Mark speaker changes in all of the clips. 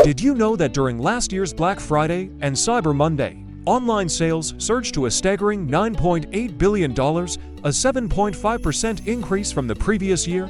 Speaker 1: Did you know that during last year's Black Friday and Cyber Monday, online sales surged to a staggering $9.8 billion, a 7.5% increase from the previous year?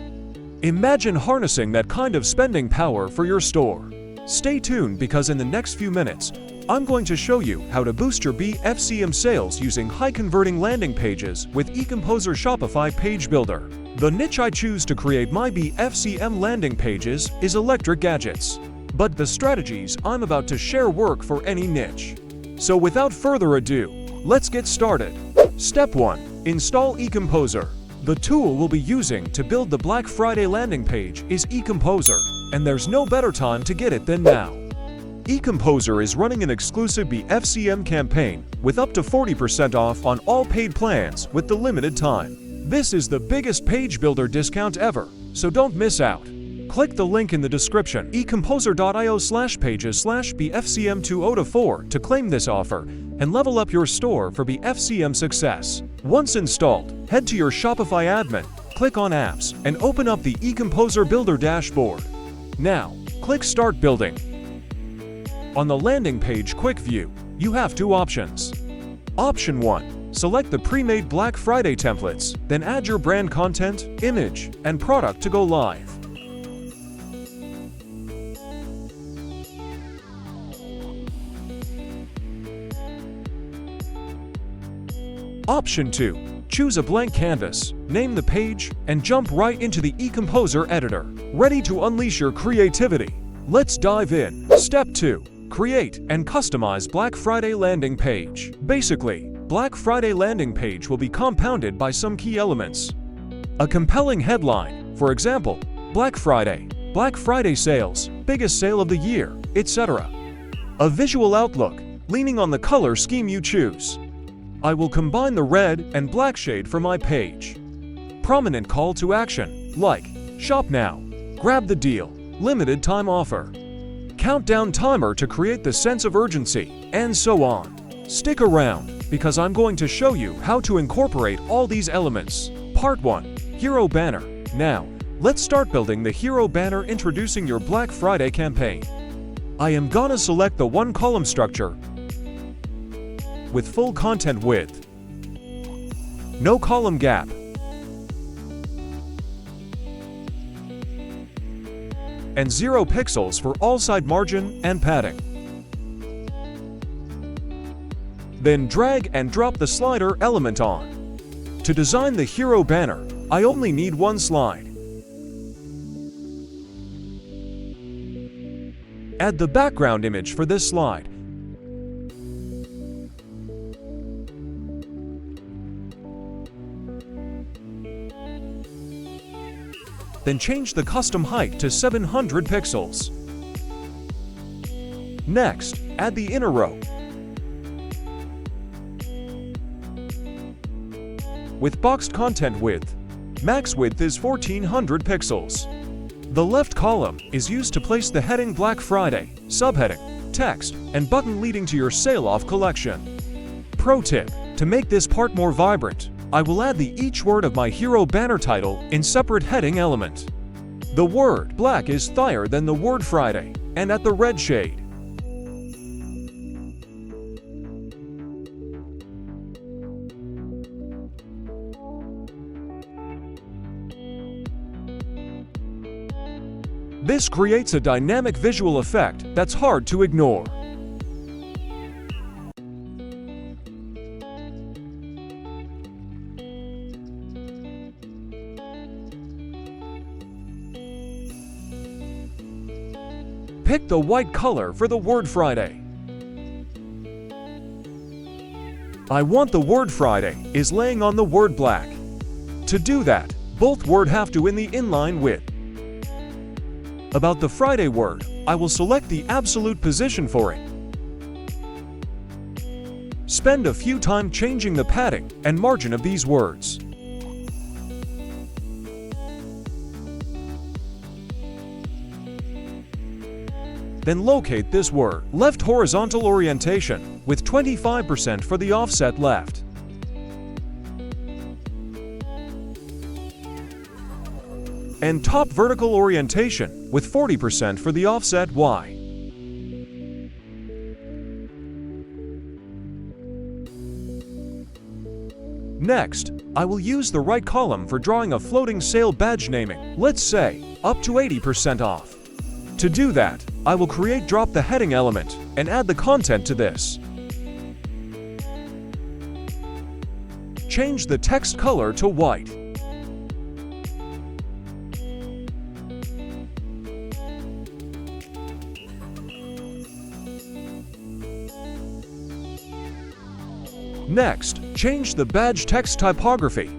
Speaker 1: Imagine harnessing that kind of spending power for your store. Stay tuned because in the next few minutes, I'm going to show you how to boost your BFCM sales using high-converting landing pages with EComposer Shopify Page Builder. The niche I choose to create my BFCM landing pages is electric gadgets. But the strategies I'm about to share work for any niche. So without further ado, let's get started. Step 1. Install EComposer. The tool we'll be using to build the Black Friday landing page is EComposer, and there's no better time to get it than now. EComposer is running an exclusive BFCM campaign with up to 40% off on all paid plans with the limited time. This is the biggest page builder discount ever, so don't miss out. Click the link in the description, ecomposer.io/pages/BFCM2024 to claim this offer and level up your store for BFCM success. Once installed, head to your Shopify admin, click on Apps, and open up the EComposer Builder dashboard. Now, click Start Building. On the landing page quick view, you have two options. Option 1. Select the pre-made Black Friday templates, then add your brand content, image, and product to go live. Option 2. Choose a blank canvas, name the page, and jump right into the EComposer editor, ready to unleash your creativity. Let's dive in. Step 2. Create and customize Black Friday landing page. Basically, Black Friday landing page will be compounded by some key elements. A compelling headline, for example, Black Friday sales, biggest sale of the year, etc. A visual outlook, leaning on the color scheme you choose. I will combine the red and black shade for my page. Prominent call to action, like, shop now, grab the deal, limited time offer. Countdown timer to create the sense of urgency, and so on. Stick around, because I'm going to show you how to incorporate all these elements. Part 1. Hero Banner. Now, let's start building the hero banner introducing your Black Friday campaign. I am gonna select the one-column structure with full content width, no column gap, and 0 pixels for all side margin and padding. Then drag and drop the slider element on. To design the hero banner, I only need one slide. Add the background image for this slide. Then change the custom height to 700 pixels. Next, add the inner row. With boxed content width, max width is 1400 pixels. The left column is used to place the heading Black Friday, subheading, text, and button leading to your sale-off collection. Pro tip: to make this part more vibrant, I will add each word of my hero banner title in separate heading element. The word black is thicker than the word Friday, and at the red shade. This creates a dynamic visual effect that's hard to ignore. Pick the white color for the word Friday. I want the word Friday is laying on the word black. To do that, both words have to in the inline width. About the Friday word, I will select the absolute position for it. Spend a few time changing the padding and margin of these words. Then locate this word, left horizontal orientation, with 25% for the offset left. And top vertical orientation, with 40% for the offset Y. Next, I will use the right column for drawing a floating sale badge naming, let's say, up to 80% off. To do that, I will drop the heading element and add the content to this. Change the text color to white. Next, change the badge text typography.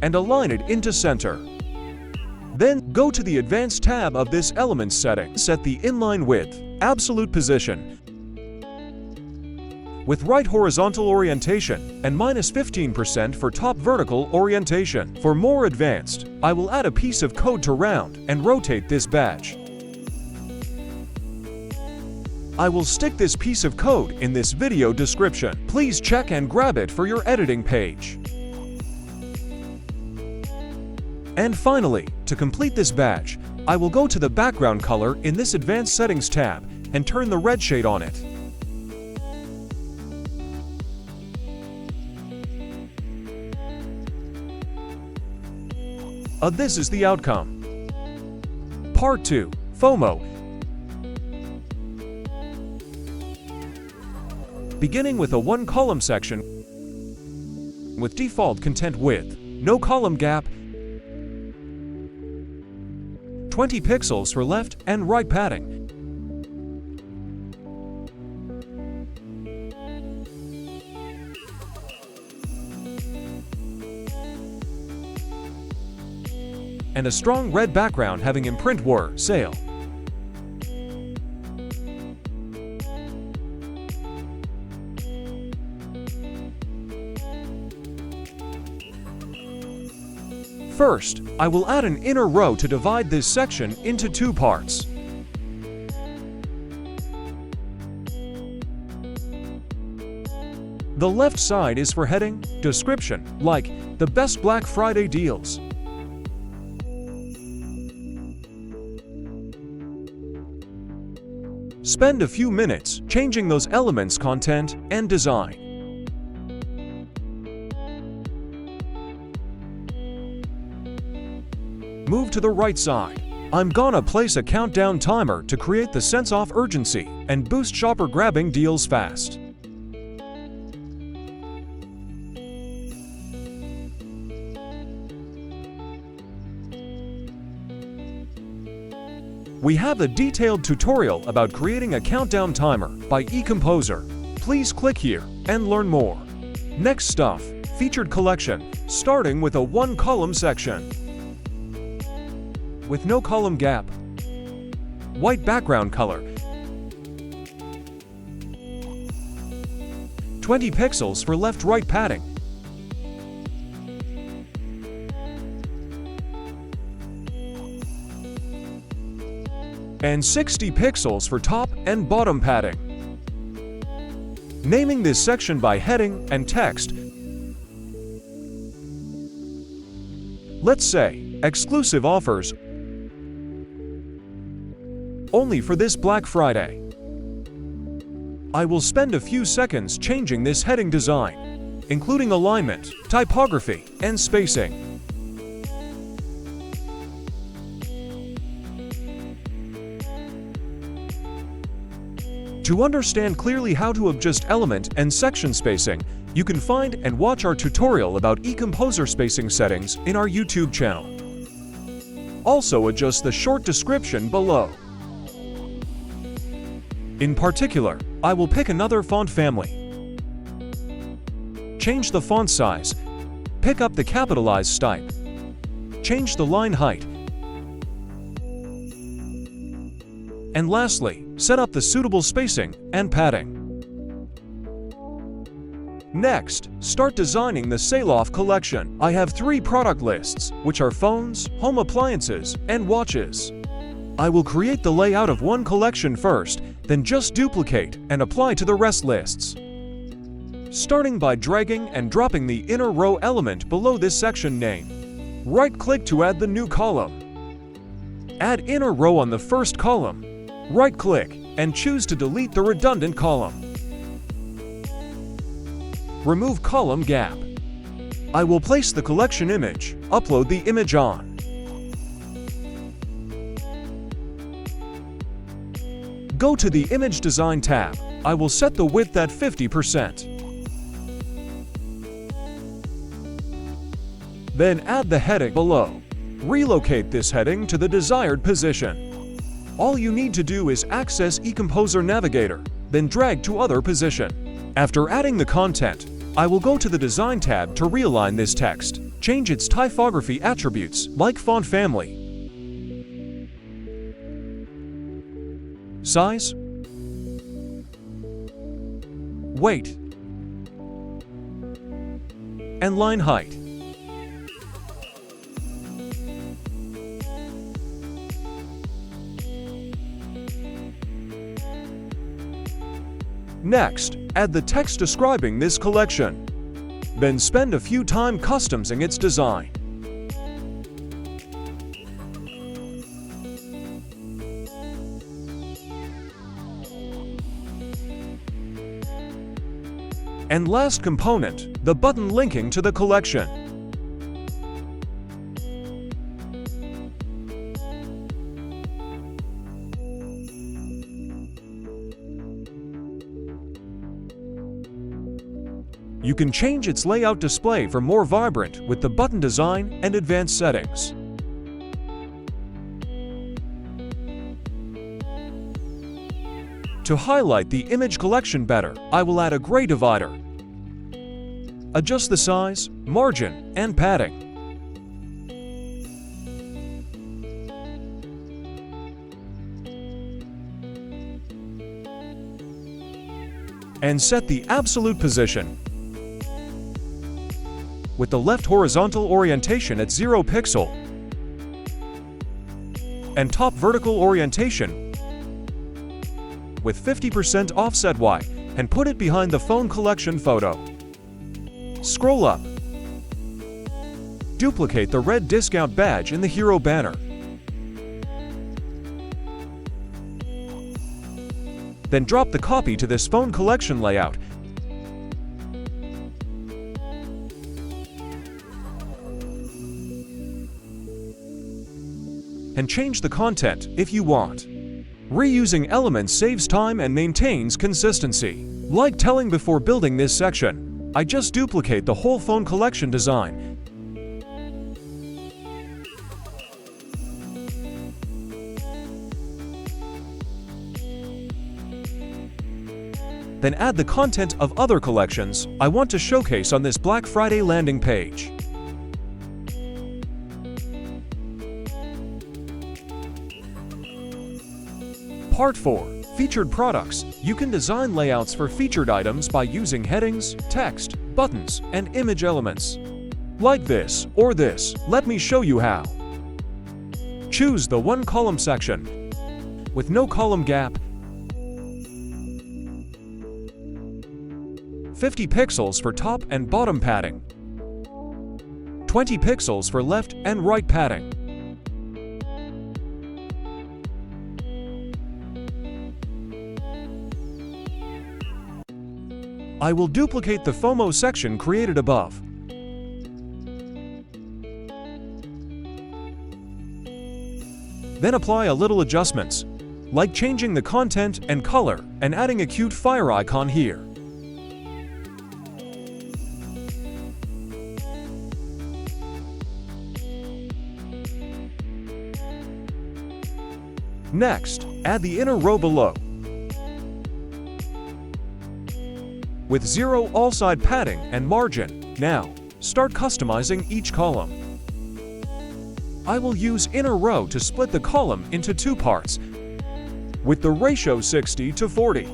Speaker 1: And align it into center. Then, go to the Advanced tab of this Elements setting. Set the inline width, absolute position, with right horizontal orientation and -15% for top vertical orientation. For more advanced, I will add a piece of code to round and rotate this badge. I will stick this piece of code in this video description. Please check and grab it for your editing page. And finally, to complete this badge, I will go to the background color in this Advanced Settings tab and turn the red shade on it. This is the outcome. Part 2. FOMO. Beginning with a one-column section with default content width, no column gap, 20 pixels for left and right padding. And a strong red background having imprint word sale. First, I will add an inner row to divide this section into two parts. The left side is for heading, description, like the best Black Friday deals. Spend a few minutes changing those elements' content and design. Move to the right side. I'm gonna place a countdown timer to create the sense of urgency and boost shopper grabbing deals fast. We have a detailed tutorial about creating a countdown timer by EComposer. Please click here and learn more. Next stuff, featured collection, starting with a one-column section. With no column gap, white background color, 20 pixels for left-right padding, and 60 pixels for top and bottom padding. Naming this section by heading and text. Let's say, exclusive offers only for this Black Friday. I will spend a few seconds changing this heading design, including alignment, typography, and spacing. To understand clearly how to adjust element and section spacing, you can find and watch our tutorial about EComposer spacing settings in our YouTube channel. Also adjust the short description below. In particular, I will pick another font family. Change the font size. Pick up the capitalized type. Change the line height. And lastly, set up the suitable spacing and padding. Next, start designing the sale-off collection. I have 3 product lists, which are phones, home appliances, and watches. I will create the layout of one collection first, then just duplicate and apply to the rest lists. Starting by dragging and dropping the inner row element below this section name. Right-click to add the new column. Add inner row on the first column. Right-click and choose to delete the redundant column. Remove column gap. I will place the collection image, upload the image on. Go to the Image Design tab. I will set the width at 50%. Then add the heading below. Relocate this heading to the desired position. All you need to do is access EComposer Navigator, then drag to other position. After adding the content, I will go to the Design tab to realign this text. Change its typography attributes, like font family, size, weight, and line height. Next, add the text describing this collection. Then spend a few time customizing its design. And last component, the button linking to the collection. You can change its layout display for more vibrant with the button design and advanced settings. To highlight the image collection better, I will add a gray divider. Adjust the size, margin, and padding. And set the absolute position. With the left horizontal orientation at 0 pixel and top vertical orientation with 50% offset Y, and put it behind the phone collection photo. Scroll up. Duplicate the red discount badge in the hero banner. Then drop the copy to this phone collection layout. And change the content if you want. Reusing elements saves time and maintains consistency. Like telling before building this section, I just duplicate the whole phone collection design. Then add the content of other collections I want to showcase on this Black Friday landing page. Part 4. Featured products. You can design layouts for featured items by using headings, text, buttons, and image elements. Like this or this. Let me show you how. Choose the one column section with no column gap, 50 pixels for top and bottom padding, 20 pixels for left and right padding. I will duplicate the FOMO section created above. Then apply a little adjustments, like changing the content and color and adding a cute fire icon here. Next, add the inner row below with 0 all-side padding and margin. Now, start customizing each column. I will use inner row to split the column into 2 parts with the ratio 60 to 40.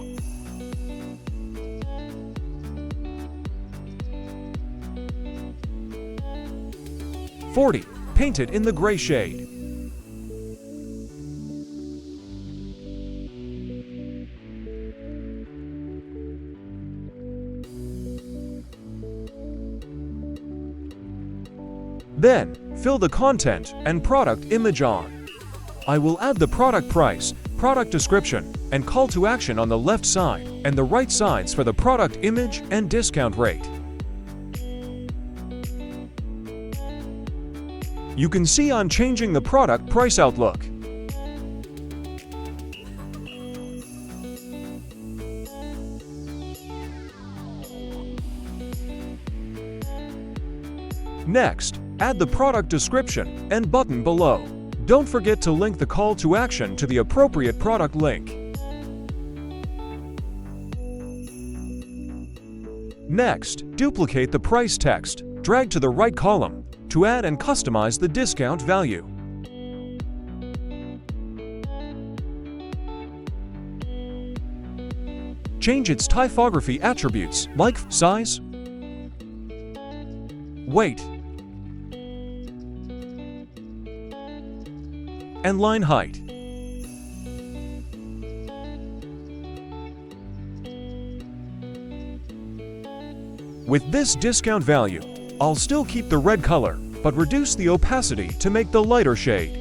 Speaker 1: Paint it in the gray shade. Then, fill the content and product image on. I will add the product price, product description, and call to action on the left side and the right sides for the product image and discount rate. You can see I'm changing the product price outlook. Next, add the product description and button below. Don't forget to link the call to action to the appropriate product link. Next, duplicate the price text, drag to the right column to add and customize the discount value. Change its typography attributes like size, weight, and line height. With this discount value, I'll still keep the red color, but reduce the opacity to make the lighter shade.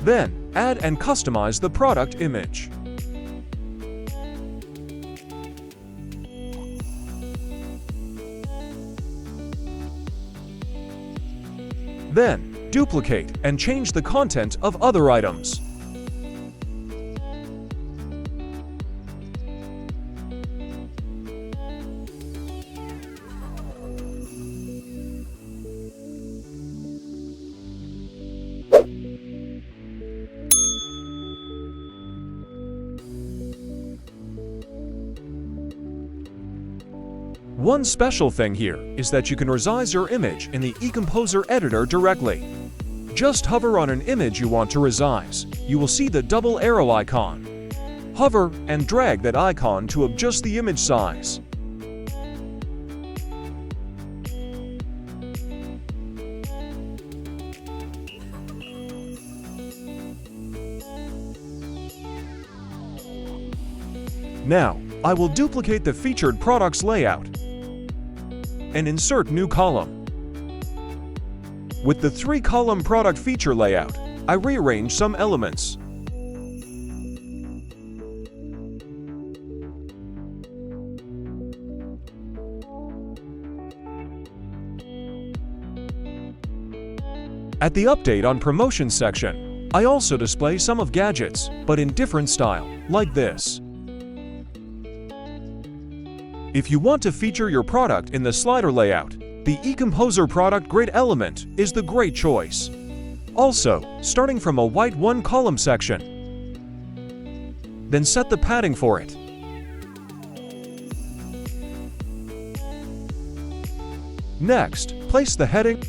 Speaker 1: Then, add and customize the product image. Then, duplicate and change the content of other items. One special thing here is that you can resize your image in the EComposer editor directly. Just hover on an image you want to resize. You will see the double arrow icon. Hover and drag that icon to adjust the image size. Now, I will duplicate the featured products layout and insert new column. With the 3-column product feature layout, I rearrange some elements. At the Update on Promotion section, I also display some of gadgets, but in different style, like this. If you want to feature your product in the slider layout, the EComposer product grid element is the great choice. Also, starting from a white 1-column section, then set the padding for it. Next, place the heading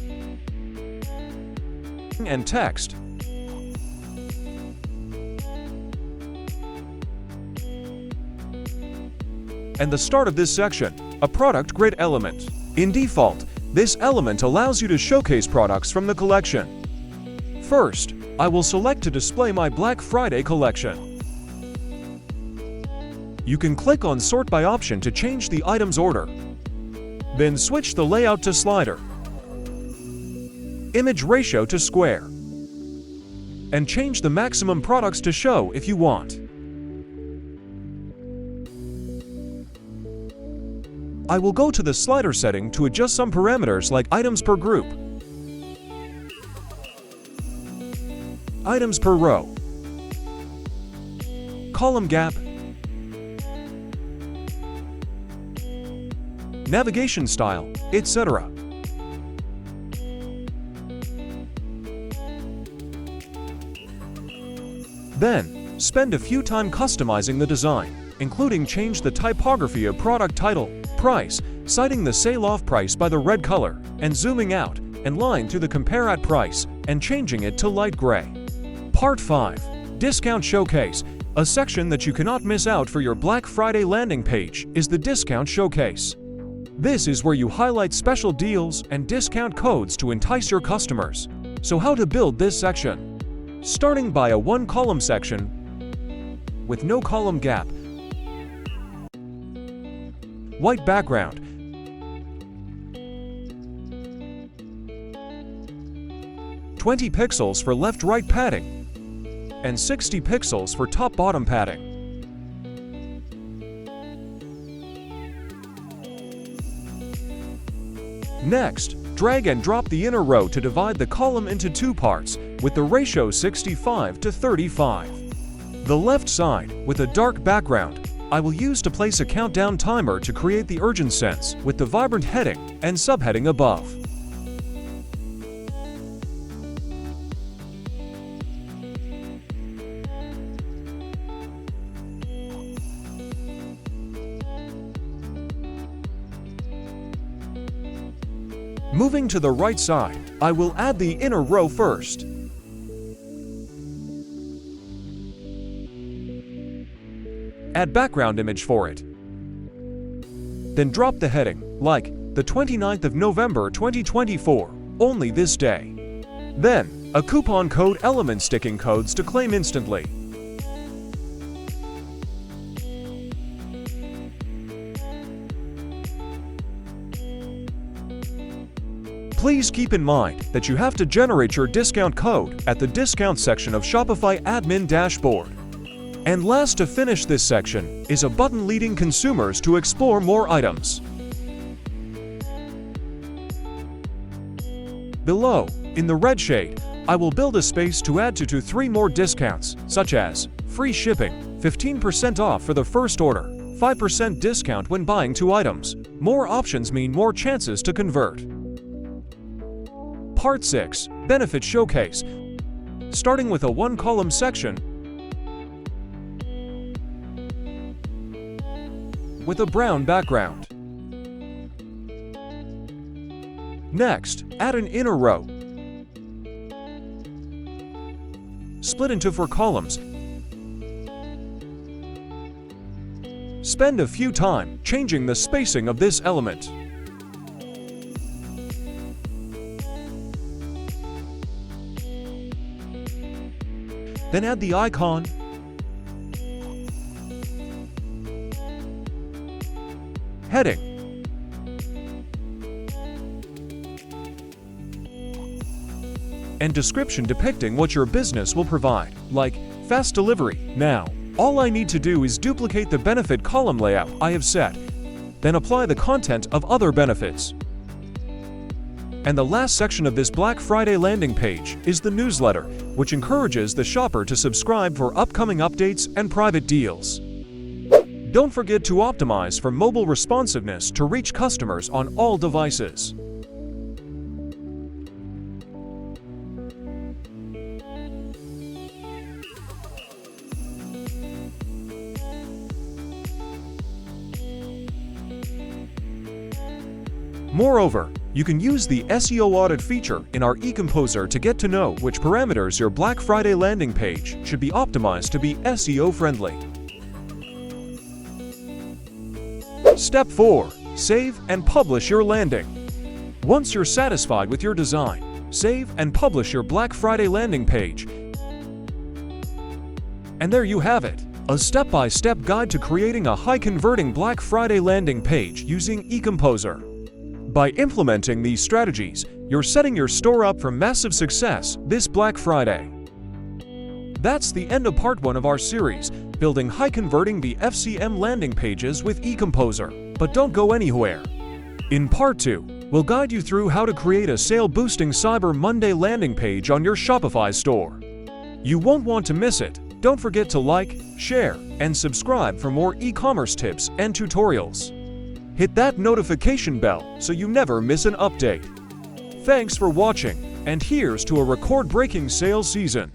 Speaker 1: and text. And the start of this section, a product grid element. In default, this element allows you to showcase products from the collection. First, I will select to display my Black Friday collection. You can click on Sort by option to change the item's order. Then switch the layout to slider, image ratio to square, and change the maximum products to show if you want. I will go to the slider setting to adjust some parameters like items per group, items per row, column gap, navigation style, etc. Then, spend a few time customizing the design, including change the typography of product title, price, citing the sale-off price by the red color, and zooming out, and line through the compare at price, and changing it to light gray. Part 5. Discount Showcase. A section that you cannot miss out for your Black Friday landing page is the Discount Showcase. This is where you highlight special deals and discount codes to entice your customers. So how to build this section? Starting by a 1-column section with no column gap, white background, (20 pixels for left-right padding, and 60 pixels for top-bottom padding. Next, drag and drop the inner row to divide the column into two parts, with the ratio 65:35. The left side, with a dark background, I will use to place a countdown timer to create the urgent sense with the vibrant heading and subheading above. Moving to the right side, I will add the inner row first. Add background image for it. Then drop the heading, like the 29th of November 2024, only this day. Then, a coupon code element sticking codes to claim instantly. Please keep in mind that you have to generate your discount code at the discount section of Shopify admin dashboard. And last to finish this section is a button leading consumers to explore more items. Below, in the red shade, I will build a space to add 2 to 3 more discounts, such as free shipping, 15% off for the first order, 5% discount when buying 2 items. More options mean more chances to convert. Part 6. Benefit Showcase. Starting with a 1-column section with a brown background. Next, add an inner row. Split into 4 columns. Spend a few time changing the spacing of this element. Then add the icon, heading, and description depicting what your business will provide, like fast delivery. Now, all I need to do is duplicate the benefit column layout I have set, then apply the content of other benefits. And the last section of this Black Friday landing page is the newsletter, which encourages the shopper to subscribe for upcoming updates and private deals. Don't forget to optimize for mobile responsiveness to reach customers on all devices. Moreover, you can use the SEO audit feature in our EComposer to get to know which parameters your Black Friday landing page should be optimized to be SEO friendly. Step 4. Save and publish your landing. Once you're satisfied with your design, save and publish your Black Friday landing page. And there you have it, a step-by-step guide to creating a high-converting Black Friday landing page using EComposer. By implementing these strategies, you're setting your store up for massive success this Black Friday. That's the end of part 1 of our series, building high-converting BFCM landing pages with EComposer. But don't go anywhere. In part 2, we'll guide you through how to create a sale-boosting Cyber Monday landing page on your Shopify store. You won't want to miss it. Don't forget to like, share, and subscribe for more e-commerce tips and tutorials. Hit that notification bell so you never miss an update. Thanks for watching, and here's to a record-breaking sales season.